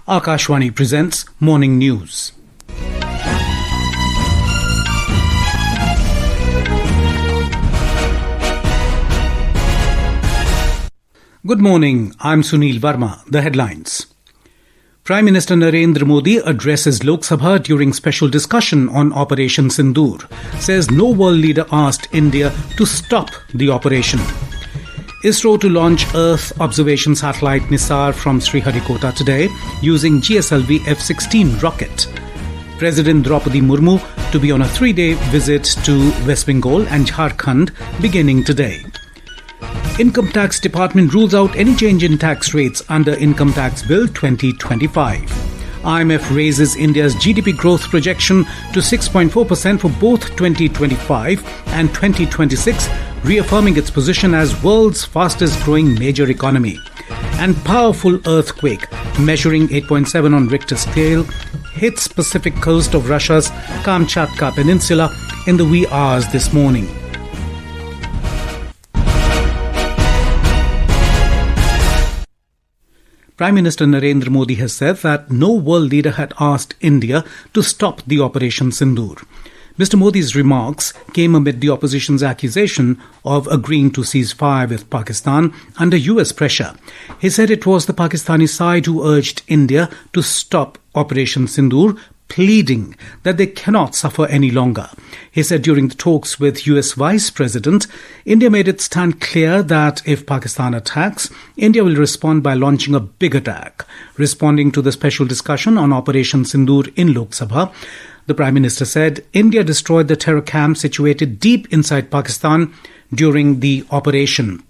Akashvani presents Morning News. Good morning, I'm Sunil Verma. The headlines. Prime Minister Narendra Modi addresses Lok Sabha during special discussion on Operation Sindoor. Says no world leader asked India to stop the operation. ISRO to launch Earth observation satellite NISAR from Sriharikota today using GSLV F-16 rocket. President Droupadi Murmu to be on a 3-day visit to West Bengal and Jharkhand beginning today. Income Tax Department rules out any change in tax rates under Income Tax Bill 2025. IMF raises India's GDP growth projection to 6.4% for both 2025 and 2026, reaffirming its position as world's fastest growing major economy. And powerful earthquake, measuring 8.7 on Richter scale, hits Pacific coast of Russia's Kamchatka Peninsula in the wee hours this morning. Prime Minister Narendra Modi has said that no world leader had asked India to stop the Operation Sindoor. Mr. Modi's remarks came amid the opposition's accusation of agreeing to cease fire with Pakistan under US pressure. He said it was the Pakistani side who urged India to stop Operation Sindoor, pleading that they cannot suffer any longer. He said during the talks with US Vice President, India made it stand clear that if Pakistan attacks, India will respond by launching a big attack. Responding to the special discussion on Operation Sindoor in Lok Sabha, the Prime Minister said India destroyed the terror camp situated deep inside Pakistan during the operation.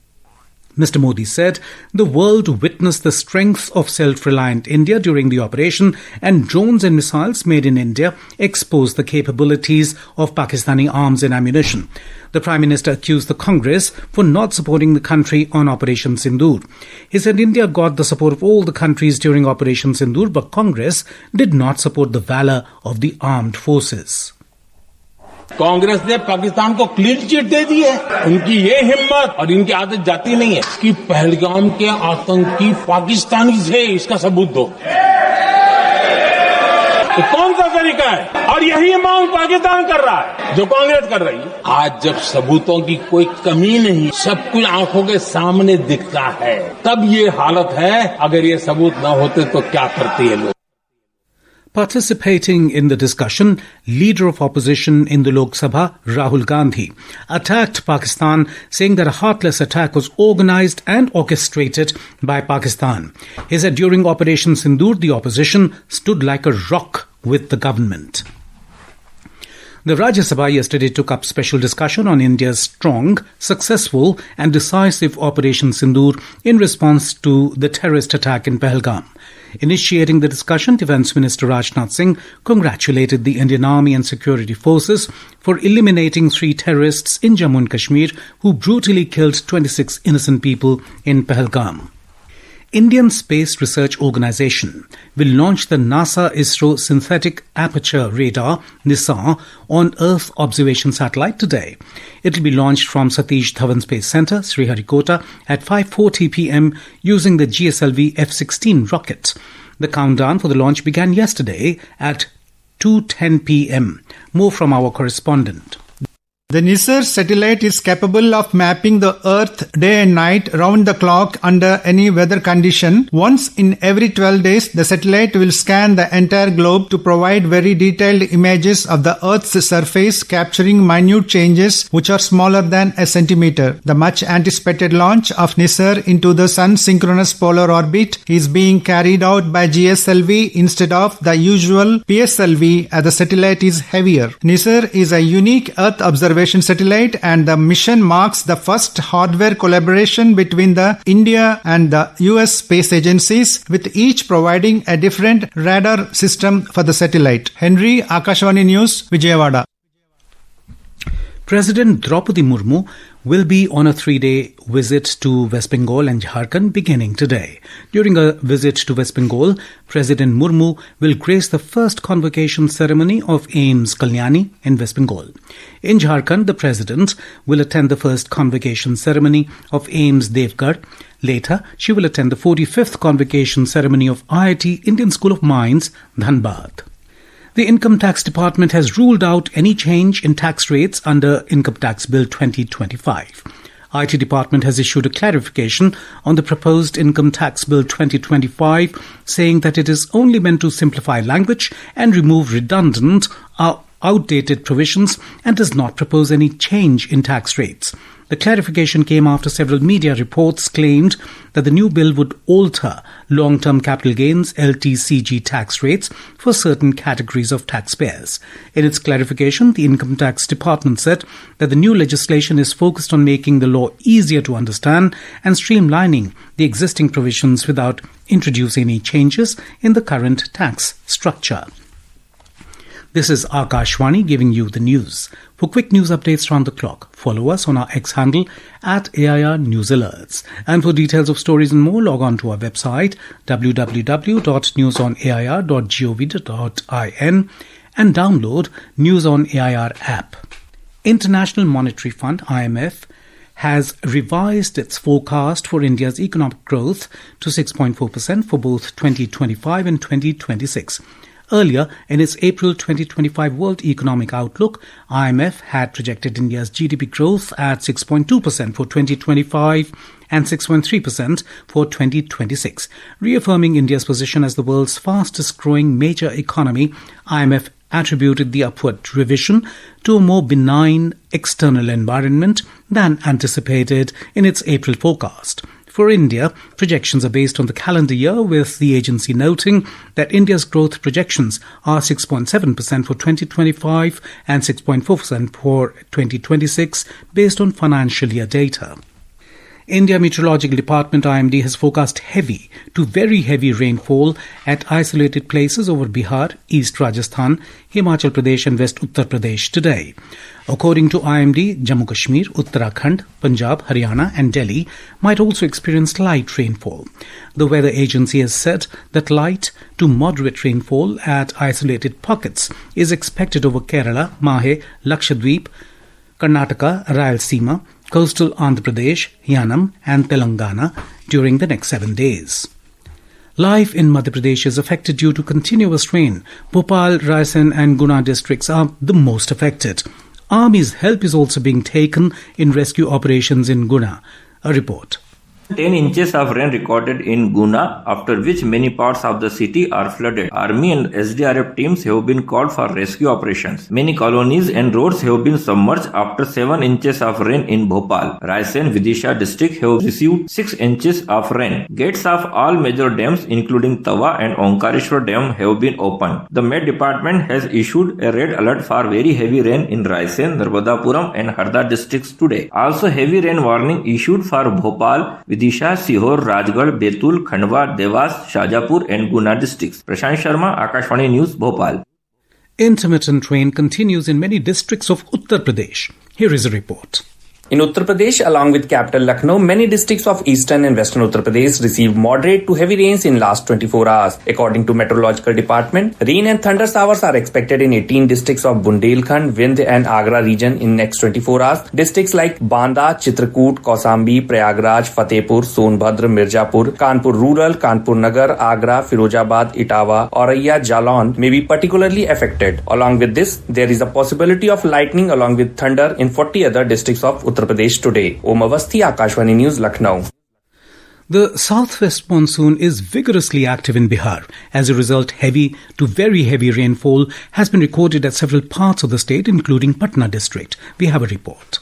Mr. Modi said the world witnessed the strength of self-reliant India during the operation, and drones and missiles made in India exposed the capabilities of Pakistani arms and ammunition. The Prime Minister accused the Congress for not supporting the country on Operation Sindoor. He said India got the support of all the countries during Operation Sindoor, but Congress did not support the valor of the armed forces. Congress ने पाकिस्तान को clean chit दे दी है। उनकी ये हिम्मत और इनकी आदत जाती नहीं है कि पहलगाम के आतंकी पाकिस्तानी थे, इसका सबूत दो। तो कौन सा तरीका है? और यही मांग पाकिस्तान कर रहा है, जो कांग्रेस कर रही है। आज जब सबूतों की कोई कमी नहीं, सब कुछ आंखों के सामने दिखता है, तब ये हालत है। अगर ये सबूत न होते तो क्या करते ये लोग? Participating in the discussion, leader of opposition in the Lok Sabha, Rahul Gandhi, attacked Pakistan, saying that a heartless attack was organized and orchestrated by Pakistan. He said during Operation Sindoor, the opposition stood like a rock with the government. The Rajya Sabha yesterday took up special discussion on India's strong, successful and decisive Operation Sindoor in response to the terrorist attack in Pahalgam. Initiating the discussion, Defence Minister Rajnath Singh congratulated the Indian Army and security forces for eliminating 3 terrorists in Jammu and Kashmir who brutally killed 26 innocent people in Pahalgam. Indian Space Research Organisation will launch the NASA-ISRO Synthetic Aperture Radar (NISAR) on Earth observation satellite today. It will be launched from Satish Dhawan Space Centre, Sriharikota, at 5:40 p.m. using the GSLV F-16 rocket. The countdown for the launch began yesterday at 2:10 p.m. More from our correspondent. The NISAR satellite is capable of mapping the Earth day and night round the clock under any weather condition. Once in every 12 days, the satellite will scan the entire globe to provide very detailed images of the Earth's surface, capturing minute changes which are smaller than a centimeter. The much anticipated launch of NISAR into the Sun synchronous polar orbit is being carried out by GSLV instead of the usual PSLV, as the satellite is heavier. NISAR is a unique Earth observation satellite, and the mission marks the first hardware collaboration between the India and the US space agencies, with each providing a different radar system for the satellite. Henry, Akashvani News, Vijayawada. President Droupadi Murmu will be on a 3-day visit to West Bengal and Jharkhand beginning today. During a visit to West Bengal, President Murmu will grace the first convocation ceremony of AIMS Kalyani in West Bengal. In Jharkhand, the President will attend the first convocation ceremony of AIMS Devgarh. Later, she will attend the 45th convocation ceremony of IIT Indian School of Mines, Dhanbad. The Income Tax Department has ruled out any change in tax rates under Income Tax Bill 2025. IT Department has issued a clarification on the proposed Income Tax Bill 2025, saying that it is only meant to simplify language and remove redundant or outdated provisions and does not propose any change in tax rates. The clarification came after several media reports claimed that the new bill would alter long-term capital gains LTCG tax rates for certain categories of taxpayers. In its clarification, the Income Tax Department said that the new legislation is focused on making the law easier to understand and streamlining the existing provisions without introducing any changes in the current tax structure. This is Akashwani giving you the news. For quick news updates round the clock, follow us on our X handle at AIR News Alerts. And for details of stories and more, log on to our website www.newsonair.gov.in and download News on AIR app. International Monetary Fund, IMF, has revised its forecast for India's economic growth to 6.4% for both 2025 and 2026. Earlier, in its April 2025 World Economic Outlook, IMF had projected India's GDP growth at 6.2% for 2025 and 6.3% for 2026. Reaffirming India's position as the world's fastest-growing major economy, IMF attributed the upward revision to a more benign external environment than anticipated in its April forecast. For India, projections are based on the calendar year, with the agency noting that India's growth projections are 6.7% for 2025 and 6.4% for 2026 based on financial year data. India Meteorological Department IMD has forecast heavy to very heavy rainfall at isolated places over Bihar, East Rajasthan, Himachal Pradesh and West Uttar Pradesh today. According to IMD, Jammu Kashmir, Uttarakhand, Punjab, Haryana and Delhi might also experience light rainfall. The weather agency has said that light to moderate rainfall at isolated pockets is expected over Kerala, Mahe, Lakshadweep, Karnataka, Rayalaseema, coastal Andhra Pradesh, Yanam and Telangana during the next 7 days. Life in Madhya Pradesh is affected due to continuous rain. Bhopal, Raisen and Guna districts are the most affected. Army's help is also being taken in rescue operations in Guna. A report. 10 inches of rain recorded in Guna, after which many parts of the city are flooded. Army and SDRF teams have been called for rescue operations. Many colonies and roads have been submerged after 7 inches of rain in Bhopal. Raisen and Vidisha district have received 6 inches of rain. Gates of all major dams including Tawa and Omkareshwar Dam have been opened. The Met Department has issued a red alert for very heavy rain in Raisen, Narmadapuram and Harda districts today. Also heavy rain warning issued for Bhopal, Vidisha, Sihor, Rajgarh, Betul, Khandwa, Devas, Shajapur and Guna districts. Prashant Sharma, Akashwani News, Bhopal. Intermittent rain continues in many districts of Uttar Pradesh. Here is a report. In Uttar Pradesh, along with capital Lucknow, many districts of eastern and western Uttar Pradesh received moderate to heavy rains in last 24 hours. According to Meteorological Department, rain and thunder showers are expected in 18 districts of Bundelkhand, Vindhya and Agra region in next 24 hours. Districts like Banda, Chitrakoot, Kausambi, Prayagraj, Fatehpur, Sonbhadra, Mirzapur, Kanpur Rural, Kanpur Nagar, Agra, Firozabad, Itawa, Auraiya, Jalan may be particularly affected. Along with this, there is a possibility of lightning along with thunder in 40 other districts of Uttar Pradesh today. Om Avasthi, Akashwani News, Lucknow. The southwest monsoon is vigorously active in Bihar. As a result, heavy to very heavy rainfall has been recorded at several parts of the state, including Patna district. We have a report.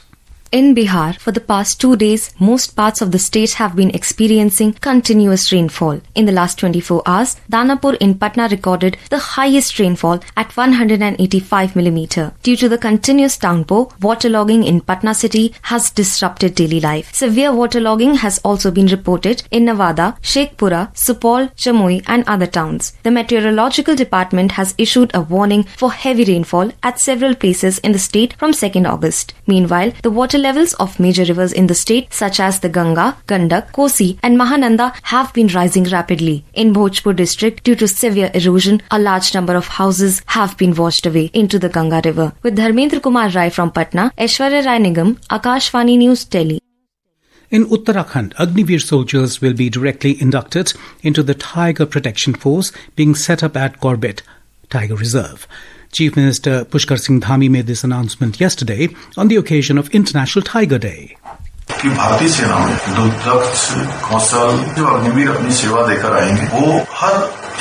In Bihar, for the past 2 days, most parts of the state have been experiencing continuous rainfall. In the last 24 hours, Danapur in Patna recorded the highest rainfall at 185 mm. Due to the continuous downpour, waterlogging in Patna city has disrupted daily life. Severe waterlogging has also been reported in Nevada, Shekhpura, Supaul, Jamui and other towns. The Meteorological Department has issued a warning for heavy rainfall at several places in the state from 2nd August. Meanwhile, the waterlogging levels of major rivers in the state such as the Ganga, Gandak, Kosi and Mahananda have been rising rapidly. In Bhojpur district, due to severe erosion, a large number of houses have been washed away into the Ganga river. With Dharmendra Kumar Rai from Patna, Aishwarya Rai Nigam, Akashvani News, Delhi. In Uttarakhand, Agniveer soldiers will be directly inducted into the Tiger Protection Force being set up at Corbett Tiger Reserve. Chief Minister Pushkar Singh Dhami made this announcement yesterday on the occasion of International Tiger Day. कि भारतीय सेना में दुर्दक्ष कौशल जो अग्निवीर अपनी सेवा देकर आएंगे वो हर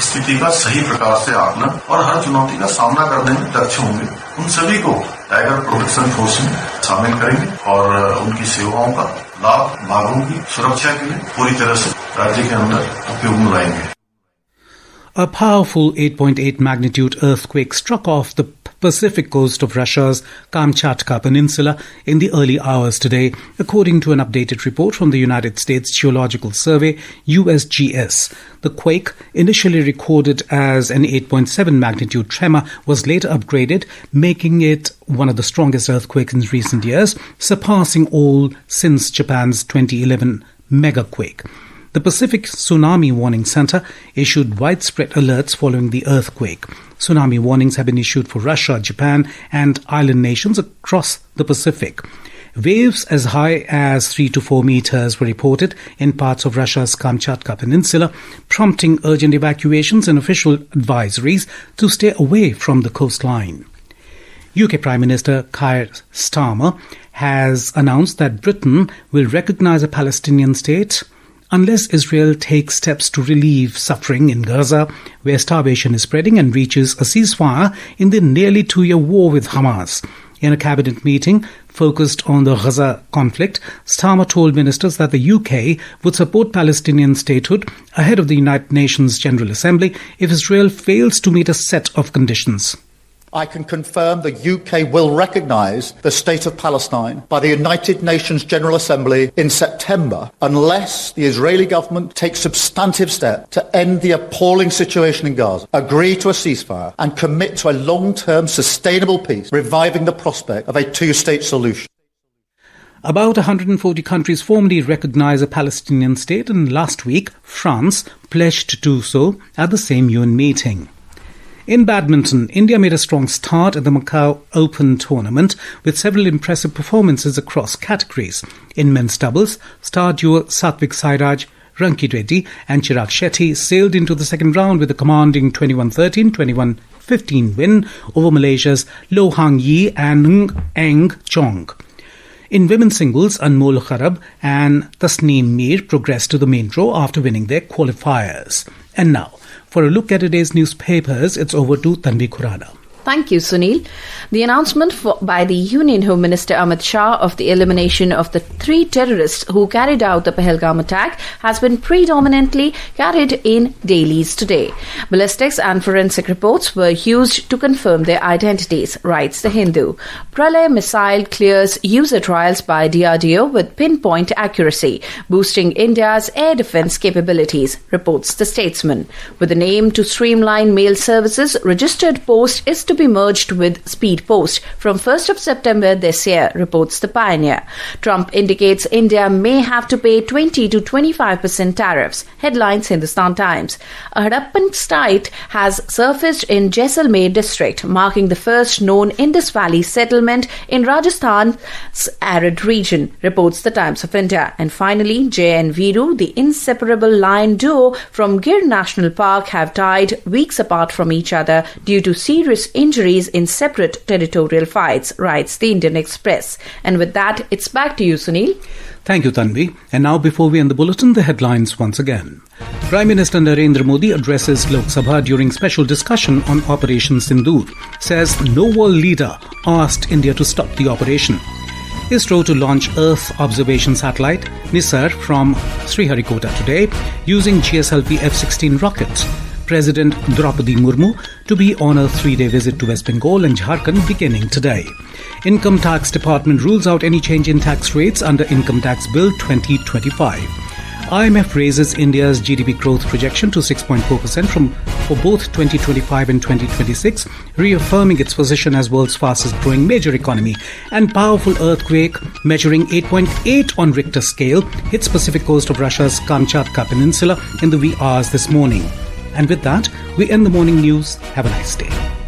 स्थिति का सही प्रकार से आकलन और हर चुनौती का सामना करने में दक्ष होंगे। उन सभी को टाइगर प्रोटेक्शन फोर्स में शामिल करेंगे और उनकी सेवाओं का लाभ बाघों की सुरक्षा के लिए पूरी तरह से राज्य के अंदर उपयोग में लाएंगे। A powerful 8.8 magnitude earthquake struck off the Pacific coast of Russia's Kamchatka Peninsula in the early hours today, according to an updated report from the United States Geological Survey, USGS. The quake, initially recorded as an 8.7 magnitude tremor, was later upgraded, making it one of the strongest earthquakes in recent years, surpassing all since Japan's 2011 megaquake. The Pacific Tsunami Warning Center issued widespread alerts following the earthquake. Tsunami warnings have been issued for Russia, Japan, and island nations across the Pacific. Waves as high as 3 to 4 meters were reported in parts of Russia's Kamchatka Peninsula, prompting urgent evacuations and official advisories to stay away from the coastline. UK Prime Minister Keir Starmer has announced that Britain will recognise a Palestinian state unless Israel takes steps to relieve suffering in Gaza, where starvation is spreading, and reaches a ceasefire in the nearly 2-year war with Hamas. In a cabinet meeting focused on the Gaza conflict, Starmer told ministers that the UK would support Palestinian statehood ahead of the United Nations General Assembly if Israel fails to meet a set of conditions. I can confirm the UK will recognise the State of Palestine by the United Nations General Assembly in September unless the Israeli government takes substantive steps to end the appalling situation in Gaza, agree to a ceasefire and commit to a long-term sustainable peace, reviving the prospect of a two-state solution. About 140 countries formally recognise a Palestinian state, and last week France pledged to do so at the same UN meeting. In badminton, India made a strong start at the Macau Open tournament with several impressive performances across categories. In men's doubles, star duo Satvik Sairaj, Ranki Reddy and Chirag Shetty sailed into the second round with a commanding 21-13, 21-15 win over Malaysia's Loh Hang Yi and Ng Eng Chong. In women's singles, Anmol Kharab and Tasneem Mir progressed to the main draw after winning their qualifiers. And now, for a look at today's newspapers, it's over to Tanvi Khurana. Thank you, Sunil. The announcement by the Union Home Minister Amit Shah of the elimination of the 3 terrorists who carried out the Pahalgam attack has been predominantly carried in dailies today. Ballistics and forensic reports were used to confirm their identities, writes The Hindu. Pralay missile clears user trials by DRDO with pinpoint accuracy, boosting India's air defence capabilities, reports The Statesman. With an aim to streamline mail services, registered post is to be merged with Speed Post from 1st of September this year, reports The Pioneer. Trump indicates India may have to pay 20 to 25% tariffs, headlines Hindustan Times. A Harappan site has surfaced in Jaisalmer district, marking the first known Indus Valley settlement in Rajasthan's arid region, reports The Times of India. And finally, Jay and Viru, the inseparable lion duo from Gir National Park, have died weeks apart from each other due to serious injuries in separate territorial fights, writes the Indian Express. And with that, it's back to you, Sunil. Thank you, Tanvi. And now, before we end the bulletin, the headlines once again. Prime Minister Narendra Modi addresses Lok Sabha during special discussion on Operation Sindoor. Says no world leader asked India to stop the operation. ISRO to launch Earth observation satellite NISAR from Sriharikota today using GSLV F-16 rockets. President Droupadi Murmu to be on a 3-day visit to West Bengal and Jharkhand beginning today. Income Tax Department rules out any change in tax rates under Income Tax Bill 2025. IMF raises India's GDP growth projection to 6.4% for both 2025 and 2026, reaffirming its position as world's fastest growing major economy. And powerful earthquake measuring 8.8 on Richter scale hits Pacific coast of Russia's Kamchatka Peninsula in the wee hours this morning. And with that, we end the morning news. Have a nice day.